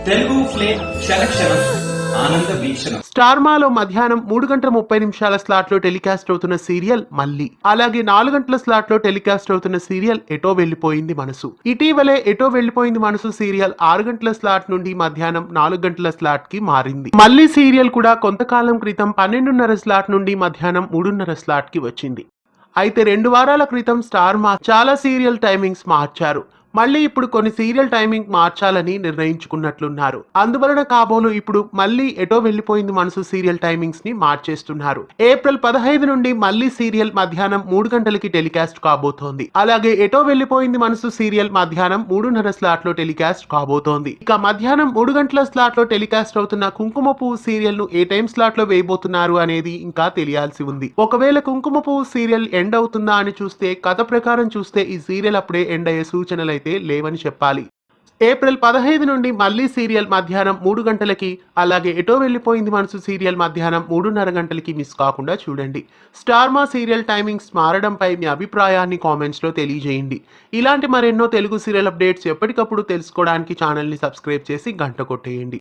Telugu flame క్షణక్షణం ఆనంద వీక్షణం. Star మాలో మధ్యాహ్నం 3:30 స్లాట్ లో టెలికాస్ట్ అవుతున్న సీరియల్ మళ్ళీ, అలాగే 4 గంటల స్లాట్ లో టెలికాస్ట్ అవుతున్న సీరియల్ ఎటో వెళ్లిపోయింది మనసు. ఇటీవలే ఎటో వెళ్లిపోయింది మనసు సీరియల్ 6 గంటల స్లాట్ నుండి మధ్యాహ్నం 4 గంటల స్లాట్ కి మారింది. మళ్ళీ సీరియల్ కూడా కొంతకాలం క్రితం 12:30 స్లాట్ నుండి మధ్యాహ్నం 3:30 స్లాట్ కి వచ్చింది. అయితే 2 వారాల క్రితం స్టార్ మా చాలా సీరియల్ టైమింగ్స్ మార్చారు. మళ్ళీ ఇప్పుడు కొన్ని సీరియల్ టైమింగ్ మార్చాలని నిర్ణయించుకున్నట్లున్నారు. అందువలన కాబోలు ఇప్పుడు మళ్ళీ ఎటో వెళ్లిపోయింది మనసు సీరియల్ టైమింగ్స్ ని మార్చేస్తున్నారు. ఏప్రిల్ 15 నుండి మళ్ళీ సీరియల్ మధ్యాహ్నం 3 గంటలకి టెలికాస్ట్ కాబోతోంది. అలాగే ఎటో వెళ్లిపోయింది మనసు సీరియల్ మధ్యాహ్నం 3:30 స్లాట్ లో టెలికాస్ట్ కాబోతోంది. ఇక మధ్యాహ్నం 3 గంటల స్లాట్ లో టెలికాస్ట్ అవుతున్న కుంకుమ పువ్వు సీరియల్ ను ఏ టైం స్లాట్ లో వేయబోతున్నారు అనేది ఇంకా తెలియాల్సి ఉంది. ఒకవేళ కుంకుమ పువ్వు సీరియల్ ఎండ్ అవుతుందా అని చూస్తే, కథ ప్రకారం చూస్తే ఈ సీరియల్ అప్పుడే ఎండ్ అయ్యే సూచనలు అయితే లేవని చెప్పాలి. ఏప్రిల్ 15 నుండి మళ్ళీ సీరియల్ మధ్యాహ్నం 3 గంటలకి, అలాగే ఎటో వెళ్లిపోయింది మనసు సీరియల్ మధ్యాహ్నం 3:30 గంటలకి మిస్ కాకుండా చూడండి. స్టార్ మా సీరియల్ టైమింగ్స్ మారడంపై మీ అభిప్రాయాన్ని కామెంట్స్ లో తెలియజేయండి. ఇలాంటి మరెన్నో తెలుగు సీరియల్ అప్డేట్స్ ఎప్పటికప్పుడు తెలుసుకోవడానికి ఛానల్ ని సబ్స్క్రైబ్ చేసి గంట కొట్టేయండి.